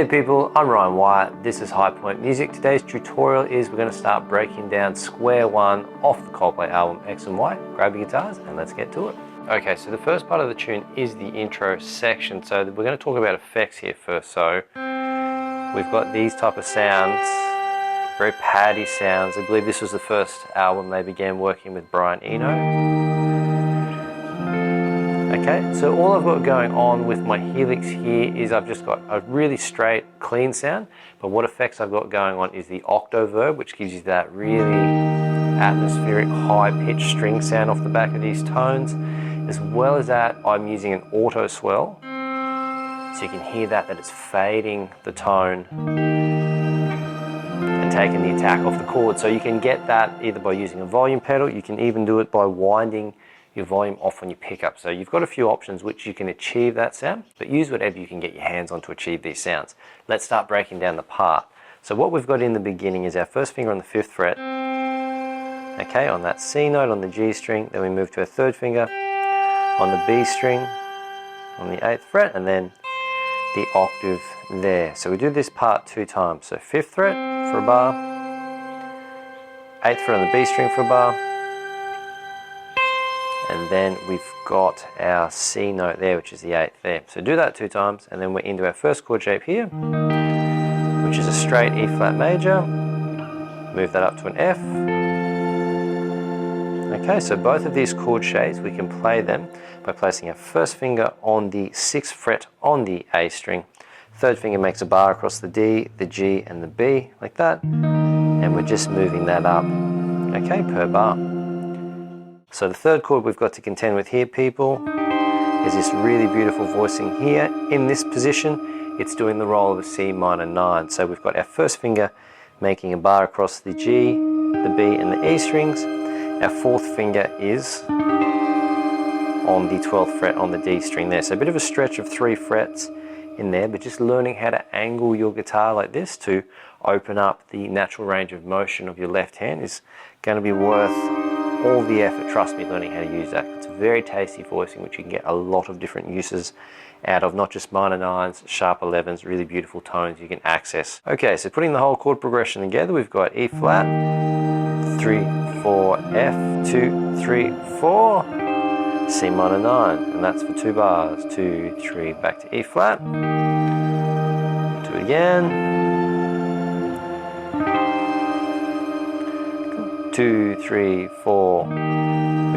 people, I'm Ryan Wyatt, this is High Point Music. Today's tutorial is we're going to start breaking down square one off the Coldplay album X and Y. Grab your guitars and let's get to it. Okay, so the first part of the tune is the intro section. So we're going to talk about effects here first. So we've got these type of sounds, very paddy sounds. I believe this was the first album they began working with Brian Eno. Okay, so all I've got going on with my Helix here is I've just got a really straight, clean sound, but what effects I've got going on is the octoverb, which gives you that really atmospheric, high-pitched string sound off the back of these tones. As well as that, I'm using an auto swell, so you can hear that it's fading the tone and taking the attack off the chord. So you can get that either by using a volume pedal, you can even do it by winding your volume off on your pickup. So you've got a few options which you can achieve that sound, but use whatever you can get your hands on to achieve these sounds. Let's start breaking down the part. So what we've got in the beginning is our first finger on the 5th fret, okay, on that C note on the G string, then we move to our third finger on the B string on the 8th fret, and then the octave there. So we do this part 2 times. So 5th fret for a bar, 8th fret on the B string for a bar, and then we've got our C note there, which is the 8th there. So do that 2 times, and then we're into our first chord shape here, which is a straight E flat major. Move that up to an F. Okay, so both of these chord shapes, we can play them by placing our first finger on the 6th fret on the A string. Third finger makes a bar across the D, the G, and the B, like that. And we're just moving that up, okay, per bar. So the third chord we've got to contend with here, people, is this really beautiful voicing here. In this position, it's doing the role of a C minor 9. So we've got our first finger making a bar across the G, the B, and the E strings. Our fourth finger is on the 12th fret on the D string there. So a bit of a stretch of 3 frets in there, but just learning how to angle your guitar like this to open up the natural range of motion of your left hand is going to be worth all the effort, trust me, learning how to use that. It's a very tasty voicing which you can get a lot of different uses out of, not just minor 9s, sharp 11s, really beautiful tones you can access. Okay, so putting the whole chord progression together, we've got E flat, 3, 4, F, 2, 3, 4, C minor 9, and that's for 2 bars, 2, 3, back to E flat, do it again, 2, 3, 4, we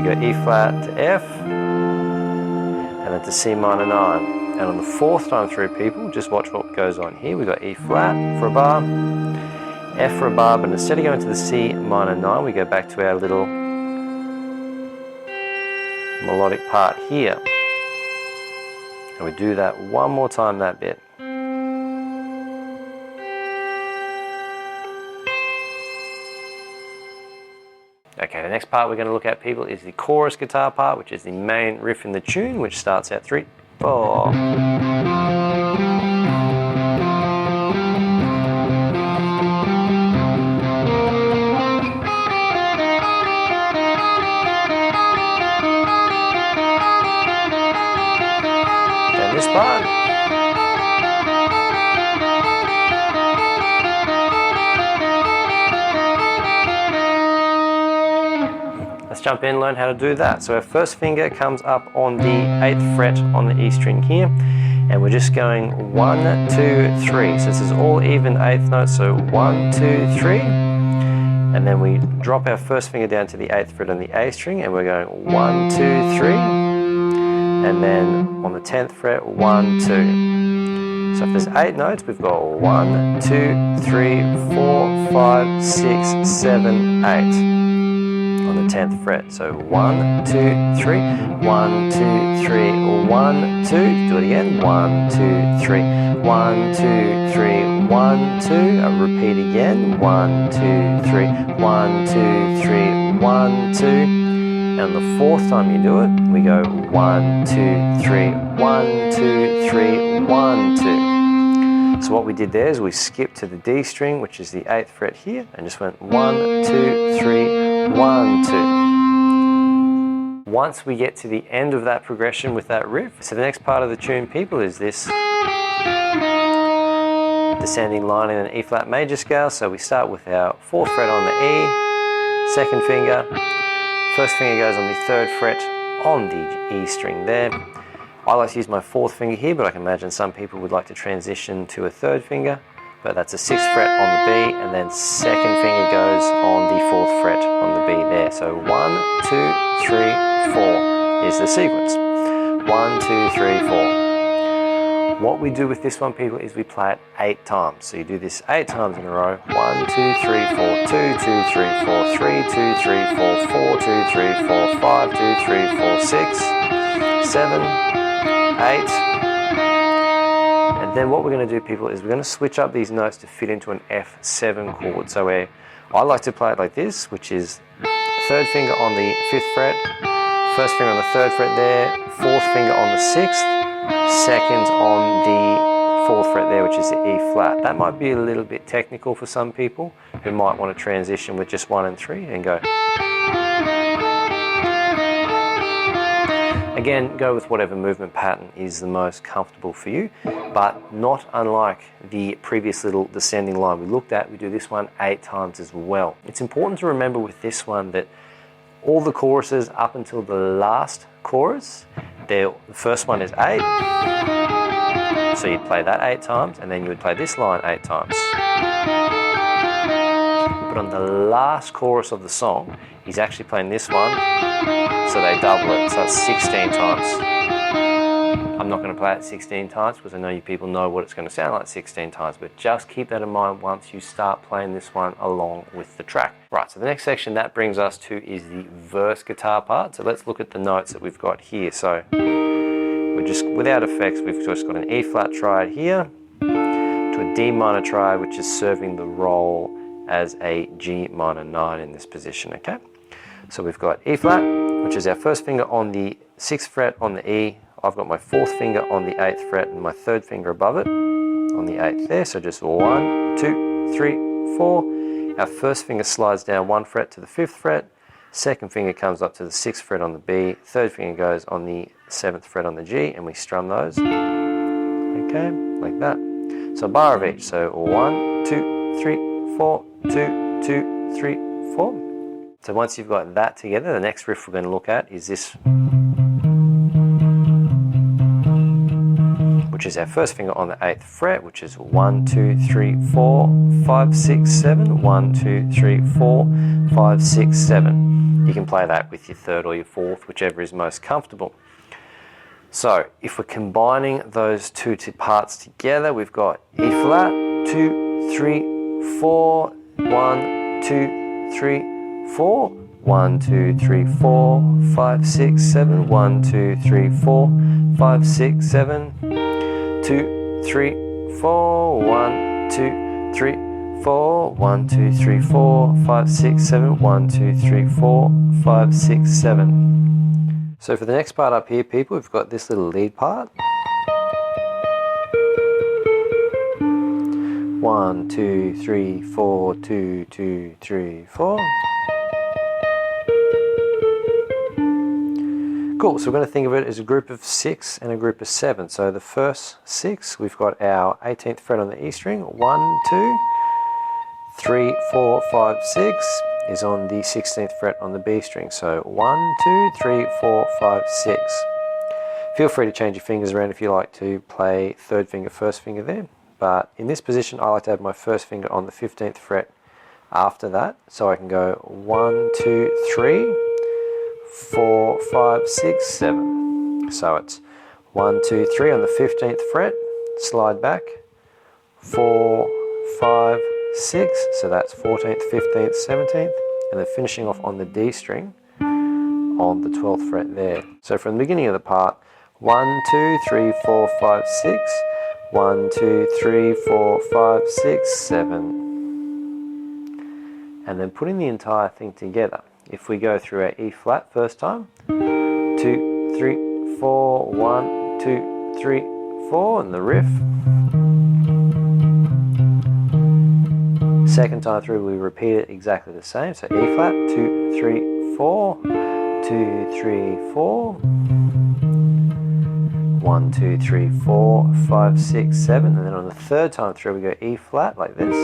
go E flat to F, and then to C minor 9. And on the 4th time through, people, just watch what goes on here. We got E flat for a bar, F for a bar, but instead of going to the C minor 9, we go back to our little melodic part here. And we do that one more time, that bit. Okay, the next part we're going to look at, people, is the chorus guitar part, which is the main riff in the tune, which starts at 3, 4. And this part. Let's jump in and learn how to do that. So our first finger comes up on the 8th fret on the E string here, and we're just going 1, 2, 3. So this is all even 8th notes, so 1, 2, 3. And then we drop our first finger down to the 8th fret on the A string, and we're going 1, 2, 3. And then on the 10th fret, 1, 2. So if there's 8 notes, we've got 1, 2, 3, 4, 5, 6, 7, 8. On the 10th fret. So 1, 2, 3, 1, 2, 3, 1, 2. Do it again. 1, 2, 3, 1, 2, 3, 1, 2. Repeat again. 1, 2, 3, 1, 2, 3, 1, 2. And the 4th time you do it, we go 1, 2, 3, 1, 2, 3, 1, 2. So what we did there is we skipped to the D string, which is the 8th fret here, and just went 1, 2, 3, 1, 2. Once we get to the end of that progression with that riff, so the next part of the tune, people, is this descending line in an E flat major scale. So we start with our 4th fret on the E, 2nd finger, 1st finger goes on the 3rd fret on the E string there. I like to use my 4th finger here, but I can imagine some people would like to transition to a 3rd finger. But that's a 6th fret on the B, and then 2nd finger goes on the 4th fret on the B there. So 1, 2, 3, 4 is the sequence. 1, 2, 3, 4. What we do with this one, people, is we play it 8 times. So you do this 8 times in a row. 1, 2, 3, 4, 2, 2, 3, 4, 3, 2, 3, 4, 4, 2, 3, 4, 5, 2, 3, 4, 6, 7, 8. And then what we're going to do, people, is we're going to switch up these notes to fit into an F7 chord. So I like to play it like this, which is 3rd finger on the 5th fret, 1st finger on the 3rd fret there, 4th finger on the 6th, 2nd on the 4th fret there, which is the E flat. That might be a little bit technical for some people who might want to transition with just 1 and 3 and go. Again, go with whatever movement pattern is the most comfortable for you, but not unlike the previous little descending line we looked at, we do this one 8 times as well. It's important to remember with this one that all the choruses up until the last chorus, the first one is 8, so you'd play that 8 times, and then you would play this line 8 times. But on the last chorus of the song, he's actually playing this one, so they double it, so it's 16 times. I'm not going to play it 16 times because I know you people know what it's going to sound like 16 times, but just keep that in mind once you start playing this one along with the track. Right, so the next section that brings us to is the verse guitar part. So let's look at the notes that we've got here. So we're just, without effects, we've just got an E flat triad here to a D minor triad, which is serving the role as a G minor 9 in this position, okay? So we've got E flat, which is our 1st finger on the 6th fret on the E. I've got my 4th finger on the 8th fret and my 3rd finger above it on the 8th there. So just 1, 2, 3, 4. Our 1st finger slides down 1 fret to the 5th fret. 2nd finger comes up to the 6th fret on the B. 3rd finger goes on the 7th fret on the G, and we strum those. Okay, like that. So a bar of each. So 1, 2, 3, 4, 2, 2, 3, 4. So once you've got that together, the next riff we're going to look at is this, which is our 1st finger on the 8th fret, which is 1, 2, 3, 4, 5, 6, 7, 1, 2, 3, 4, 5, 6, 7. You can play that with your 3rd or your 4th, whichever is most comfortable. So if we're combining those two parts together, we've got E flat, 2, 3, 4, 1, 2, 3, 4, 1, 2, 3, 4, 5, 6, 7, 1, 2, 3, 4, 5, 6, 7, 2, 3, 4, 1, 2, 3, 4, 1, 2, 3, 4, 5, 6, 7, 1, 2, 3, 4, 5, 6, 7. So for the next part up here, people, we've got this little lead part. 1, 2, 3, 4, 2, 2, 3, 4. Cool, so we're going to think of it as a group of 6 and a group of 7. So the first 6, we've got our 18th fret on the E string. 1, 2, 3, 4, 5, 6 is on the 16th fret on the B string. So 1, 2, 3, 4, 5, 6. Feel free to change your fingers around if you like to play 3rd finger, 1st finger there. But in this position, I like to have my 1st finger on the 15th fret after that. So I can go 1, 2, 3, 4, 5, 6, 7. So it's 1, 2, 3 on the 15th fret, slide back, 4, 5, 6, so that's 14th, 15th, 17th, and then finishing off on the D string on the 12th fret there. So from the beginning of the part, 1, 2, 3, 4, 5, 6, 1, 2, 3, 4, 5, 6, 7. And then putting the entire thing together. If we go through our E flat first time, 2, 3, 4, 1, 2, 3, 4, and the riff. Second time through, we repeat it exactly the same. So E flat, 2, 3, 4, 2, 3, 4, 1, 2, 3, 4, 5, 6, 7, and then on the third time through we go E flat like this,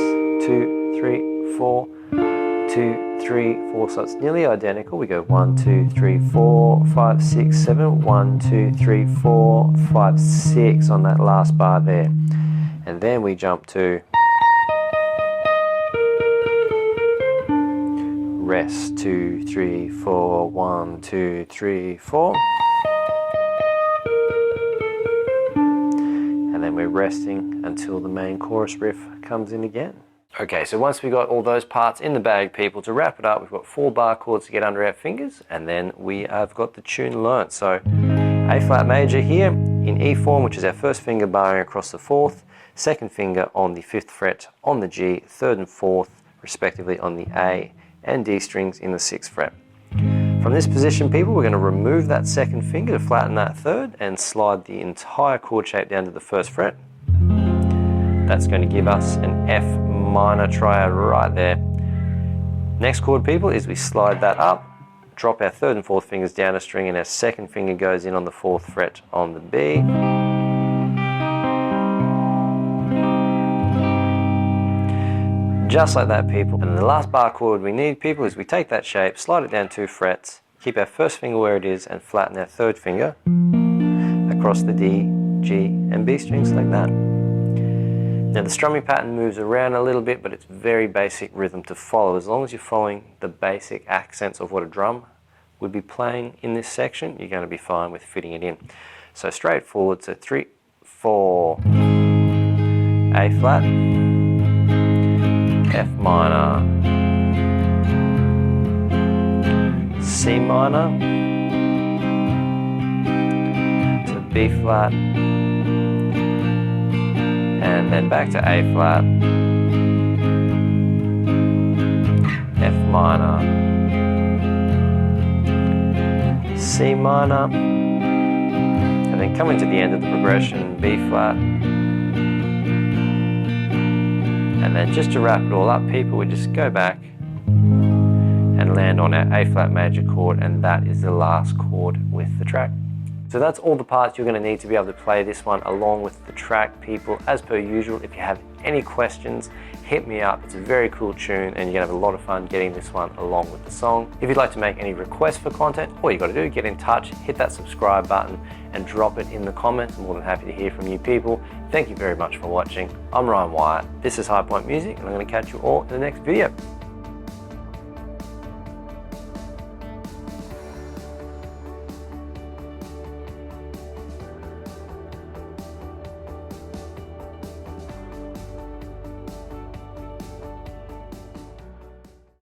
2, 3, 4, 2, 3, 4, so it's nearly identical. We go 1, 2, 3, 4, 5, 6, 7, 1, 2, 3, 4, 5, 6 on that last bar there. And then we jump to rest, 2, 3, 4, 1, 2, 3, 4. And then we're resting until the main chorus riff comes in again. Okay, so once we got all those parts in the bag, people, to wrap it up, we've got 4 bar chords to get under our fingers, and then we have got the tune learnt. So A flat major here in E form, which is our first finger barring across the 4th, second finger on the 5th fret on the G, 3rd and 4th respectively on the A, and D strings in the 6th fret. From this position, people, we're going to remove that second finger to flatten that 3rd and slide the entire chord shape down to the 1st fret. That's going to give us an F minor triad right there. Next chord, people, is we slide that up, drop our 3rd and 4th fingers down a string, and our second finger goes in on the 4th fret on the B. Just like that, people. And the last bar chord we need, people, is we take that shape, slide it down 2 frets, keep our first finger where it is, and flatten our 3rd finger across the D, G, and B strings like that. Now the strumming pattern moves around a little bit, but it's very basic rhythm to follow. As long as you're following the basic accents of what a drum would be playing in this section, you're going to be fine with fitting it in. So straightforward, so 3, 4, A flat, F minor, C minor, to B flat, and then back to A flat, F minor, C minor, and then coming to the end of the progression, B flat. And then just to wrap it all up, people, we just go back and land on our A flat major chord, and that is the last chord with the track. So that's all the parts you're going to need to be able to play this one along with the track, people. As per usual, if you have any questions, hit me up. It's a very cool tune, and you're going to have a lot of fun getting this one along with the song. If you'd like to make any requests for content, all you got to do is get in touch, hit that subscribe button, and drop it in the comments. I'm more than happy to hear from you people. Thank you very much for watching. I'm Ryan Wyatt. This is High Point Music, and I'm going to catch you all in the next video.